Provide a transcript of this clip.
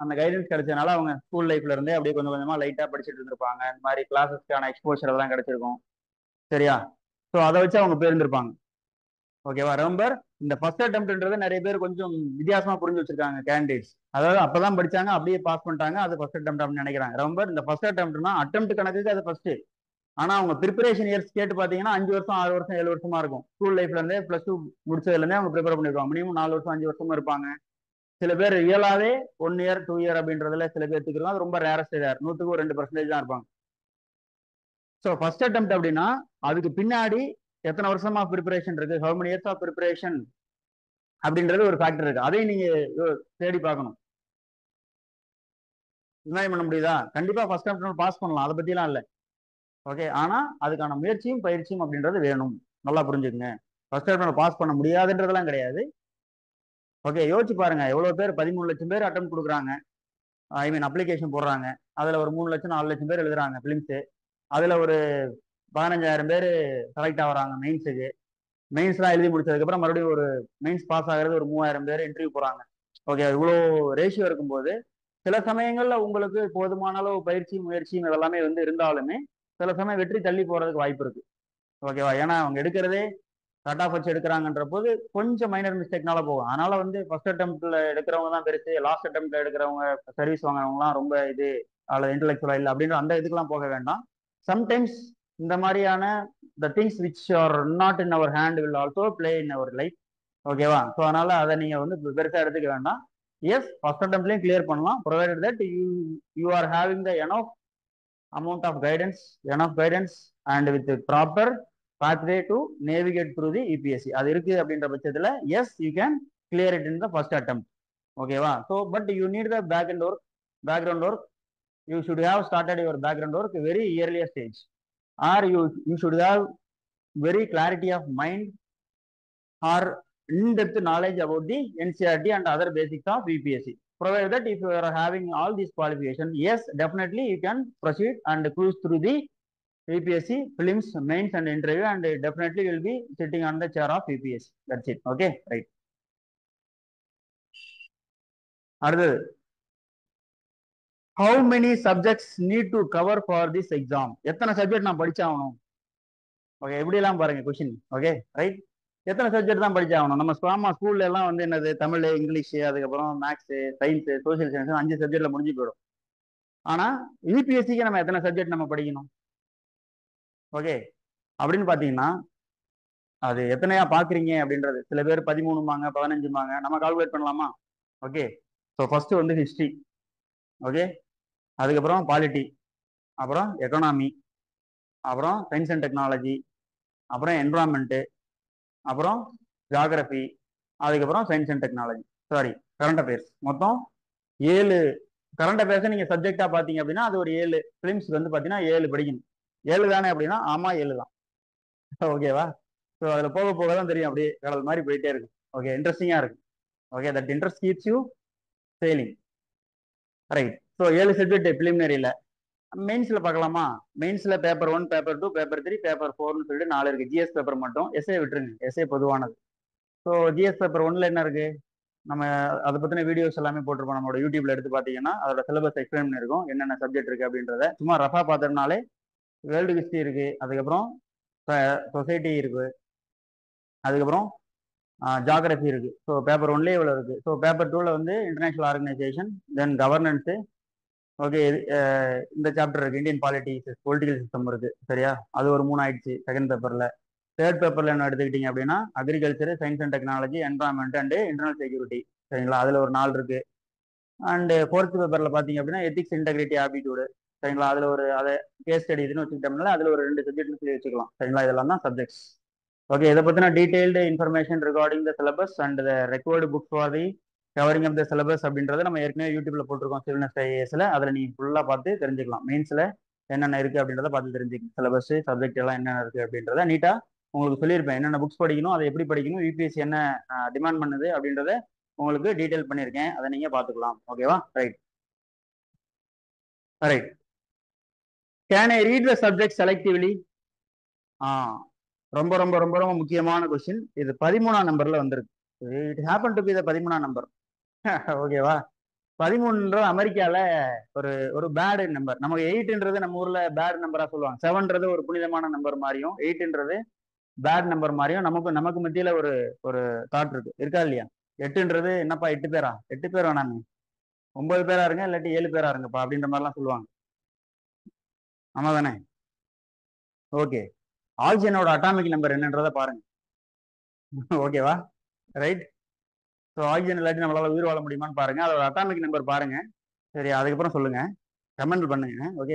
அந்த கைடன்ஸ் கிடைச்சதுனால அவங்க ஸ்கூல் லைஃப்ல இருந்தே அப்படியே கொஞ்சம் கொஞ்சமா லைட்டா படிச்சுட்டு இருந்திருப்பாங்க. இந்த மாதிரி கிளாஸஸ்க்கான எக்ஸ்போஷர் எல்லாம் கிடைச்சிருக்கும். சரியா? ஸோ அதை வச்சு அவங்க போயிருந்திருப்பாங்க. ஓகேவா? ரொம்ப இந்த ஃபர்ஸ்ட் அட்டம்ப்ட்ன்றது நிறைய பேர் கொஞ்சம் வித்தியாசமா புரிஞ்சு வச்சிருக்காங்க கேண்டிடேட்ஸ். அதாவது அப்பதான் படிச்சாங்க, அப்படியே பாஸ் பண்ணிட்டாங்க, அது ஃபர்ஸ்ட் அட்டம்ப்ட் அப்படின்னு நினைக்கிறாங்க. ரொம்ப இந்த ஃபர்ஸ்ட் அட்டம்ப்ட்னா அட்டம்ப்ட் கணக்குக்கு அது ஃபர்ஸ்ட். ஆனா அவங்க ப்ரிப்பரேஷன் இயர்ஸ் கேட்டு பாத்தீங்கன்னா 5 வருஷம் 6 வருஷம் 7 வருஷமா இருக்கும். ஸ்கூல் லைஃப்ல இருந்தே +2 முடிச்சதுல இருந்தே அவங்க ப்ரிப்பேர் பண்ணிருப்பாங்க. மினிமம் 4 வருஷம் 5 வருஷமா இருப்பாங்க. சில பேர் ரியலாவே 1 இயர் 2 இயர் அப்படின்றதுல சில பேர் எடுத்துக்கிறோம். அது ரொம்ப ரேரஸ்ட் இயர். 100க்கு 2% தான் இருப்பாங்க. ஸோ ஃபர்ஸ்ட் அட்டம்ப்ட் அப்படின்னா அதுக்கு பின்னாடி எத்தனை வருஷமா ப்ரிப்பரேஷன் இருக்கு, how many years of preparation அப்படின்றது ஒரு ஃபேக்டர் இருக்கு. அதையும் நீங்க தேடி பார்க்கணும். இமேஜ் பண்ண முடியுதா? கண்டிப்பா ஃபர்ஸ்ட் அட்டம்ப்ட் பாஸ் பண்ணலாம், அதை பத்திலாம் இல்லை. ஓகே, ஆனா அதுக்கான முயற்சியும் பயிற்சியும் அப்படின்றது வேணும். நல்லா புரிஞ்சுக்கங்க. ஃபர்ஸ்ட் அட்டம்ப்ட் பாஸ் பண்ண முடியாதுன்றதெல்லாம் கிடையாது. ஓகே, யோசிச்சு பாருங்க, எவ்வளவு பேர் 13 லட்சம் பேர் அட்டம் கொடுக்குறாங்க, ஐ மீன் அப்ளிகேஷன் போடுறாங்க. அதுல ஒரு 3 லட்சம் 4 லட்சம் பேர் எழுதுறாங்க பிலிம்ஸ். அதுல ஒரு 15,000 பேர் செலக்ட் ஆகுறாங்க மெயின்ஸுக்கு. மெயின்ஸ்லாம் எழுதி முடிச்சதுக்கு அப்புறம் மறுபடியும் ஒரு மெயின்ஸ் பாஸ் ஆகிறது ஒரு 3000 பேர் இன்டர்வியூ போறாங்க. ஓகே, இவ்வளோ ரேஷியோ இருக்கும்போது சில சமயங்கள்ல உங்களுக்கு போதுமான அளவு பயிற்சி முயற்சியும் இதெல்லாமே இருந்தாலுமே சில சமயம் வெற்றி தள்ளி போறதுக்கு வாய்ப்பு இருக்கு. ஓகேவா? ஏன்னா அவங்க எடுக்கிறதே கட் ஆஃப் வச்சு எடுக்கிறாங்கன்ற போது கொஞ்சம் மைனர் மிஸ்டேக்னால போகும். அதனால ஃபர்ஸ்ட் அட்டம்ப்ட்ல எடுக்கிறவங்க தான் பெருசு, லாஸ்ட் அட்டம்ப்ட்ல எடுக்கிறவங்க சர்வீஸ் வாங்குறவங்கலாம் ரொம்ப இது அல்லது இன்டெலெக்சுவலா இல்லை அப்படின்ற அந்த இதுக்கெல்லாம் போக வேண்டாம். சம்டைம்ஸ் இந்த மாதிரியான the things which are not in our hand will also play in our life. ஓகேவா? ஸோ அதனால அதை நீங்க பெருசா எடுத்துக்க வேண்டாம். எஸ், ஃபர்ஸ்ட் அட்டம்ப்ட்லயும் கிளியர் பண்ணலாம், provided that you are having the enough amount of guidance and with the proper pathway to navigate through the EPSC. அது இருக்கு அப்படின்ற பட்சத்துல yes, you can clear it in the first attempt. ஓகேவா? So but you need the background work. You should have started your background work very earlier stage, or you should have very clarity of mind or in-depth knowledge about the NCERT and other basics of EPSC. Provided that if you are having all these qualifications, yes, definitely you can proceed and cruise through the EPSC prelims, mains and interview, and definitely will be sitting on the chair of EPSC. That's it. Okay, right. அடுத்தது, how many subjects need to cover for this exam? எத்தனை subject நான் படிச்சாகணும்? Okay, எப்படி எல்லாம் பாருங்க question. Okay, right. எத்தனை subject தான் படிச்சாகணும்? நம்ம ஸ்கூல்ல எல்லாம் என்னது, தமிழ், இங்கிலீஷ், அதுக்கப்புறம் மேக்ஸ், சயின்ஸ், சோசியல் சயின்ஸ் 5 சப்ஜெக்ட்ல முடிஞ்சு போயிடும். ஆனா யூபிஎஸ்சிக்கு நம்ம எத்தனை சப்ஜெக்ட் நம்ம படிக்கணும்? ஓகே, அப்படின்னு பாத்தீங்கன்னா அது எத்தனையா பாக்குறீங்க அப்படின்றது. சில பேர் 13 15 நம்ம கால்குலேட் பண்ணலாமா? Okay, so first history. Okay, அதுக்கப்புறம் பாலிட்டி, அப்புறம் எக்கனாமி, அப்புறம் சயின்ஸ் அண்ட் டெக்னாலஜி, அப்புறம் என்விரான்மெண்ட், அப்புறம் ஜியாகிரபி, அதுக்கப்புறம் science and technology, sorry current affairs. மொத்தம் 7 கரண்ட் அஃபேர்ஸ் நீங்க சப்ஜெக்டா பாத்தீங்க அப்படின்னா அது ஒரு 7 பிலிம்ஸ்க்கு பாத்தீங்கன்னா 7 படிக்கணும். 7 தானே அப்படின்னா ஆமா 7 தான். ஓகேவா? ஸோ அதுல போக போக தான் தெரியும், அப்படியே கடல் மாதிரி போயிட்டே இருக்கு. ஓகே, இன்ட்ரெஸ்டிங்கா இருக்கு. Okay, that interest keeps you sailing. Right. So 7 subject பிலிமினரியில. மெயின்ஸ்ல பார்க்கலாமா? மெயின்ஸ்ல பேப்பர் 1, பேப்பர் 2, பேப்பர் 3, பேப்பர் 4னு சொல்லிட்டு 4 இருக்கு. ஜிஎஸ் பேப்பர் மட்டும், எஸ்ஏ விட்டுருங்க, எஸ்ஏ பொதுவானது. ஸோ ஜிஎஸ் பேப்பர் 1ல என்ன இருக்கு, நம்ம அதை பத்தின வீடியோஸ் எல்லாமே போட்டிருப்போம். நம்மளோட யூடியூப்ல எடுத்து பார்த்தீங்கன்னா அதோட சிலபஸ் எக்ஸ்பிளைன் பண்ணிருக்கோம், என்னென்ன சப்ஜெக்ட் இருக்கு அப்படின்றத. சும்மா ரஃபா பார்த்தோம்னாலே வேர்ல்டு ஹிஸ்டரி இருக்கு, அதுக்கப்புறம் சொசைட்டி இருக்கு, அதுக்கப்புறம் ஜியாகிரபி இருக்கு. ஸோ பேப்பர் 1லேயே இவ்வளவு இருக்கு. ஸோ பேப்பர் 2ல இன்டர்நேஷனல் ஆர்கனைசேஷன், தென் கவர்னன்ஸ். ஓகே, இந்த சாப்டர் இருக்கு, இந்தியன் பாலிட்டிக்ஸ், பொலிட்டிக்கல் சிஸ்டம் இருக்கு. சரியா? அது ஒரு 3 ஆயிடுச்சு செகண்ட் பேப்பர்ல. தேர்ட் பேப்பர்ல என்ன எடுத்துக்கிட்டீங்க அப்படின்னா agriculture, science and technology, environment and internal security. சரிங்களா? அதுல ஒரு 4 இருக்கு. அண்ட் ஃபோர்த் பேப்பர்ல பாத்தீங்க அப்படின்னா எத்திக்ஸ், இன்டெகிரிட்டி, ஆப்டிடியூடு. சரிங்களா? அதுல ஒரு அதை கேஸ் ஸ்டடி இதுன்னு வச்சுக்கிட்டோம்னால அதுல ஒரு 2 சப்ஜெக்ட் சொல்லி வச்சுக்கலாம். சரிங்களா? இதெல்லாம் தான் சப்ஜெக்ட்ஸ். ஓகே, இதை பத்தின detailed information regarding the syllabus and the required book for the covering of the syllabus அப்படின்றத நம்ம ஏற்கனவே யூடியூப்ல போட்டிருக்கோம், சில்னஸ் ஐஏஎஸ்ல. அதுல நீங்க ஃபுல்லா பார்த்து தெரிஞ்சுக்கலாம். மெயின்ஸ்ல என்னென்ன இருக்கு அப்படின்றத பார்த்து தெரிஞ்சுக்கலாம். சிலபஸ் சப்ஜெக்ட் எல்லாம் என்னென்ன இருக்கு அப்படின்றத நீட்டா உங்களுக்கு சொல்லியிருப்பேன். என்னென்ன புக்ஸ் படிக்கணும், அதை எப்படி படிக்கணும், யூபிஎஸ்சி என்ன டிமாண்ட் பண்ணுது அப்படின்றத உங்களுக்கு டீடைல் பண்ணியிருக்கேன். அதை நீங்க பார்த்துக்கலாம். ஓகேவா? Right. Right. Can I read the subject selectively? ரொம்ப ரொம்ப ரொம்ப ரொம்ப முக்கியமான கொஸ்டின். இது 13ஆம் நம்பர்ல வந்திருக்கு. It happen to be the 13ஆம் நம்பர். ஓகேவா? 13ன்றது அமெரிக்கால ஒரு ஒரு பேடு நம்பர். நமக்கு 8ன்றது நம்ம ஊர்ல பேட் நம்பரா சொல்லுவாங்க. 7ன்றது ஒரு புனிதமான நம்பர் மாதிரியும், 8ன்றது பேட் நம்பர் மாதிரியும் நமக்கு நமக்கு மத்தியில ஒரு ஒரு தாட் இருக்கா இல்லையா? 8ன்றது என்னப்பா 8 பேரா? 8 பேர் வேணாமே, 9 பேரா இருங்க, இல்லாட்டி 7 பேரா இருங்கப்பா அப்படின்ற மாதிரிலாம் சொல்லுவாங்க. ஆமா தானே? ஓகே. ஆக்சிஜனோட அட்டாமிக் நம்பர் என்னன்றதை பாருங்க. ஓகேவா? ரைட். ஸோ ஆக்சிஜன் இல்லாட்டி நம்மளால உயிர் வாழ முடியுமான்னு பாருங்க. அதோட அட்டாமிக் நம்பர் பாருங்க. சரி, அதுக்கப்புறம் சொல்லுங்க, கமெண்ட் பண்ணுங்க. ஓகே.